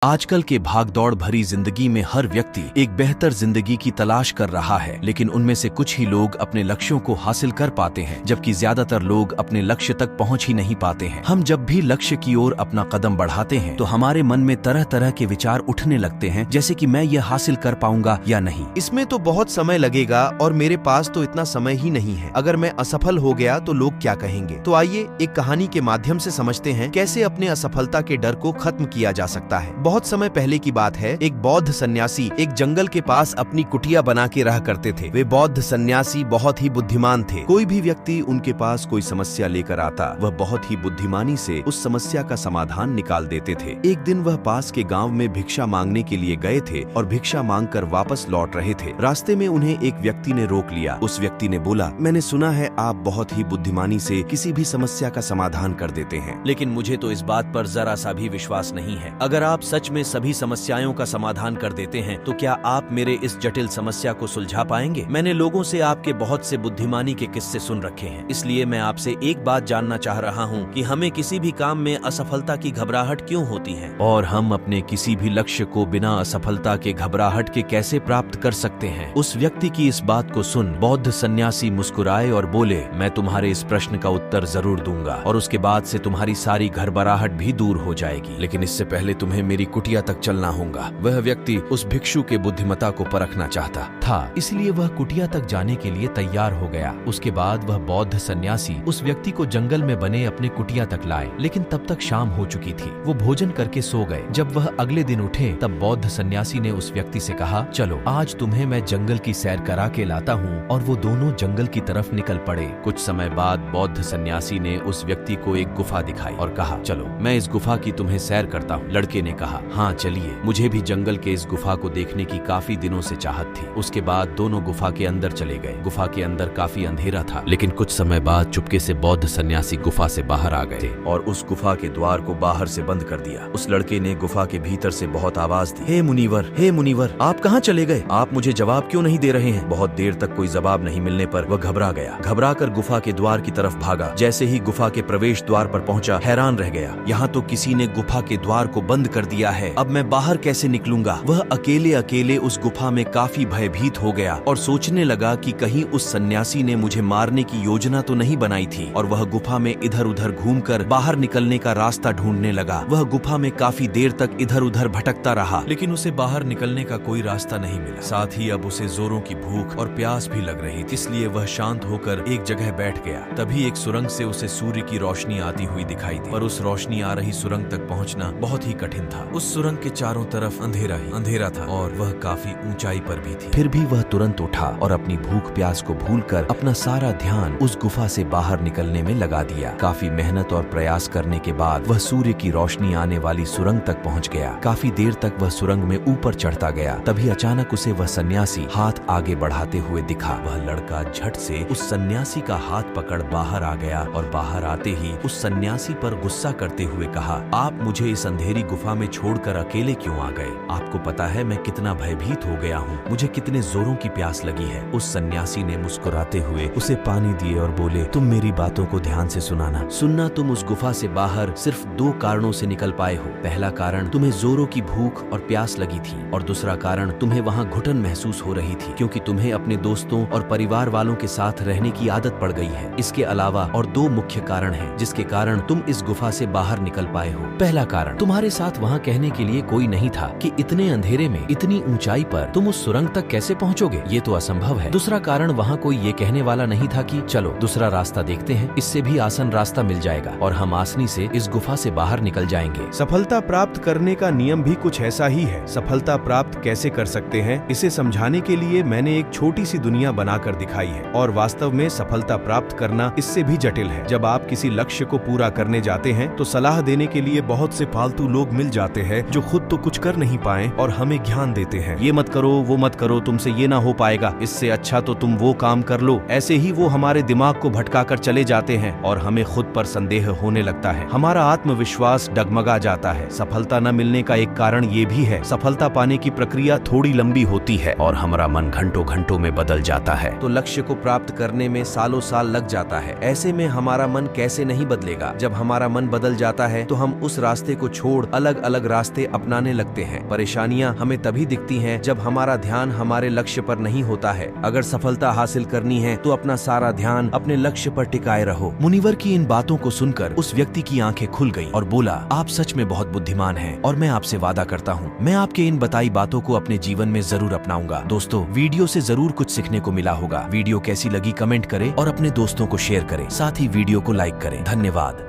आजकल के भागदौड़ भरी जिंदगी में हर व्यक्ति एक बेहतर जिंदगी की तलाश कर रहा है, लेकिन उनमें से कुछ ही लोग अपने लक्ष्यों को हासिल कर पाते हैं, जबकि ज्यादातर लोग अपने लक्ष्य तक पहुंच ही नहीं पाते हैं। हम जब भी लक्ष्य की ओर अपना कदम बढ़ाते हैं तो हमारे मन में तरह तरह के विचार उठने लगते हैं, जैसे कि मैं ये हासिल कर पाऊंगा या नहीं, इसमें तो बहुत समय लगेगा और मेरे पास तो इतना समय ही नहीं है। अगर मैं असफल हो गया तो लोग क्या कहेंगे। तो आइए एक कहानी के माध्यम से समझते हैं कैसे अपने असफलता के डर को खत्म किया जा सकता है। बहुत समय पहले की बात है, एक बौद्ध सन्यासी एक जंगल के पास अपनी कुटिया बना के रहा करते थे। वे बौद्ध सन्यासी बहुत ही बुद्धिमान थे। कोई भी व्यक्ति उनके पास कोई समस्या लेकर आता, वह बहुत ही बुद्धिमानी से उस समस्या का समाधान निकाल देते थे। एक दिन वह पास के गांव में भिक्षा मांगने के लिए गए थे और भिक्षा मांगकर वापस लौट रहे थे। रास्ते में उन्हें एक व्यक्ति ने रोक लिया। उस व्यक्ति ने बोला, मैंने सुना है आप बहुत ही बुद्धिमानी से किसी भी समस्या का समाधान कर देते हैं, लेकिन मुझे तो इस बात पर जरा सा भी विश्वास नहीं है। अगर आप सच में सभी समस्याओं का समाधान कर देते हैं तो क्या आप मेरे इस जटिल समस्या को सुलझा पाएंगे। मैंने लोगों से आपके बहुत से बुद्धिमानी के किस्से सुन रखे हैं, इसलिए मैं आपसे एक बात जानना चाह रहा हूँ कि हमें किसी भी काम में असफलता की घबराहट क्यों होती है, और हम अपने किसी भी लक्ष्य को बिना असफलता के घबराहट के कैसे प्राप्त कर सकते हैं। उस व्यक्ति की इस बात को सुन बौद्ध सन्यासी मुस्कुराए और बोले, मैं तुम्हारे इस प्रश्न का उत्तर जरूर दूंगा और उसके बाद से तुम्हारी सारी घबराहट भी दूर हो जाएगी, लेकिन इससे पहले तुम्हें मेरी कुटिया तक चलना होगा। वह व्यक्ति उस भिक्षु के बुद्धिमत्ता को परखना चाहता था, इसलिए वह कुटिया तक जाने के लिए तैयार हो गया। उसके बाद वह बौद्ध सन्यासी उस व्यक्ति को जंगल में बने अपने कुटिया तक लाए, लेकिन तब तक शाम हो चुकी थी। वो भोजन करके सो गए। जब वह अगले दिन उठे तब बौद्ध सन्यासी ने उस व्यक्ति से कहा, चलो आज तुम्हें मैं जंगल की सैर करा के लाता हूँ, और वो दोनों जंगल की तरफ निकल पड़े। कुछ समय बाद बौद्ध सन्यासी ने उस व्यक्ति को एक गुफा दिखाई और कहा, चलो मैं इस गुफा की तुम्हें सैर करता हूँ। लड़के ने कहा, हाँ चलिए, मुझे भी जंगल के इस गुफा को देखने की काफी दिनों से चाहत थी। उसके बाद दोनों गुफा के अंदर चले गए। गुफा के अंदर काफी अंधेरा था, लेकिन कुछ समय बाद चुपके से बौद्ध सन्यासी गुफा से बाहर आ गए और उस गुफा के द्वार को बाहर से बंद कर दिया। उस लड़के ने गुफा के भीतर से बहुत आवाज दी, हे मुनिवर, आप कहाँ चले गए? आप मुझे जवाब क्यों नहीं दे रहे हैं? बहुत देर तक कोई जवाब नहीं मिलने पर वह घबरा गया। घबरा कर गुफा के द्वार की तरफ भागा। जैसे ही गुफा के प्रवेश द्वार पर पहुंचा, हैरान रह गया। यहाँ तो किसी ने गुफा के द्वार को बंद कर दिया है। अब मैं बाहर कैसे निकलूंगा? वह अकेले अकेले उस गुफा में काफी भयभीत हो गया और सोचने लगा कि कहीं उस सन्यासी ने मुझे मारने की योजना तो नहीं बनाई थी। और वह गुफा में इधर उधर घूमकर बाहर निकलने का रास्ता ढूंढने लगा। वह गुफा में काफी देर तक इधर उधर भटकता रहा, लेकिन उसे बाहर निकलने का कोई रास्ता नहीं मिला। साथ ही अब उसे जोरों की भूख और प्यास भी लग रही थी, इसलिए वह शांत होकर एक जगह बैठ गया। तभी एक सुरंग से उसे सूर्य की रोशनी आती हुई दिखाई दी, पर उस रोशनी आ रही सुरंग तक पहुंचना बहुत ही कठिन था। उस सुरंग के चारों तरफ अंधेरा ही अंधेरा था और वह काफी ऊंचाई पर भी थी। फिर भी वह तुरंत उठा और अपनी भूख प्यास को भूलकर अपना सारा ध्यान उस गुफा से बाहर निकलने में लगा दिया। काफी मेहनत और प्रयास करने के बाद वह सूर्य की रोशनी आने वाली सुरंग तक पहुंच गया। काफी देर तक वह सुरंग में ऊपर चढ़ता गया। तभी अचानक उसे वह सन्यासी हाथ आगे बढ़ाते हुए दिखा। वह लड़का झट से उस सन्यासी का हाथ पकड़ बाहर आ गया और बाहर आते ही उस सन्यासी पर गुस्सा करते हुए कहा, आप मुझे इस अंधेरी गुफा में छोड़कर अकेले क्यों आ गए? आपको पता है मैं कितना भयभीत हो गया हूँ, मुझे कितने जोरों की प्यास लगी है। उस सन्यासी ने मुस्कुराते हुए उसे पानी दिए और बोले, तुम मेरी बातों को ध्यान से सुनना। तुम उस गुफा से बाहर सिर्फ दो कारणों से निकल पाए हो। पहला कारण तुम्हें जोरों की भूख और प्यास लगी थी, और दूसरा कारण तुम्हें वहाँ घुटन महसूस हो रही थी, क्योंकि तुम्हें अपने दोस्तों और परिवार वालों के साथ रहने की आदत पड़ गई है। इसके अलावा और दो मुख्य कारण हैं जिसके कारण तुम इस गुफा से बाहर निकल पाए हो। पहला कारण, तुम्हारे साथ वहाँ कहने के लिए कोई नहीं था कि इतने अंधेरे में इतनी ऊंचाई पर तुम उस सुरंग तक कैसे पहुँचोगे, ये तो असंभव है। दूसरा कारण, वहाँ कोई ये कहने वाला नहीं था कि चलो दूसरा रास्ता देखते हैं, इससे भी आसान रास्ता मिल जाएगा और हम आसानी से इस गुफा से बाहर निकल जाएंगे। सफलता प्राप्त करने का नियम भी कुछ ऐसा ही है। सफलता प्राप्त कैसे कर सकते हैं, इसे समझाने के लिए मैंने एक छोटी सी दुनिया बनाकर दिखाई है, और वास्तव में सफलता प्राप्त करना इससे भी जटिल है। जब आप किसी लक्ष्य को पूरा करने जाते हैं तो सलाह देने के लिए बहुत से फालतू लोग मिल जाते हैं जो खुद तो कुछ कर नहीं पाए और हमें ज्ञान देते हैं, ये मत करो, वो मत करो, तुमसे ये ना हो पाएगा, इससे अच्छा तो तुम वो काम कर लो। ऐसे ही वो हमारे दिमाग को भटका कर चले जाते हैं और हमें खुद पर संदेह होने लगता है। हमारा आत्मविश्वास डगमगा जाता है। सफलता न मिलने का एक कारण ये भी है, सफलता पाने की प्रक्रिया थोड़ी लंबी होती है और हमारा मन घंटों घंटों में बदल जाता है, तो लक्ष्य को प्राप्त करने में सालों साल लग जाता है। ऐसे में हमारा मन कैसे नहीं बदलेगा? जब हमारा मन बदल जाता है तो हम उस रास्ते को छोड़ अलग अलग रास्ते अपनाने लगते हैं। परेशानियां हमें तभी दिखती हैं जब हमारा ध्यान हमारे लक्ष्य पर नहीं होता है। अगर सफलता हासिल करनी है तो अपना सारा ध्यान अपने लक्ष्य पर टिकाए रहो। मुनिवर की इन बातों को सुनकर उस व्यक्ति की आंखें खुल गईं और बोला, आप सच में बहुत बुद्धिमान हैं और मैं आपसे वादा करता हूँ मैं आपके इन बताई बातों को अपने जीवन में जरूर अपनाऊंगा। दोस्तों, वीडियो से जरूर कुछ सीखने को मिला होगा। वीडियो कैसी लगी कमेंट करें और अपने दोस्तों को शेयर करें। साथ ही वीडियो को लाइक करें। धन्यवाद।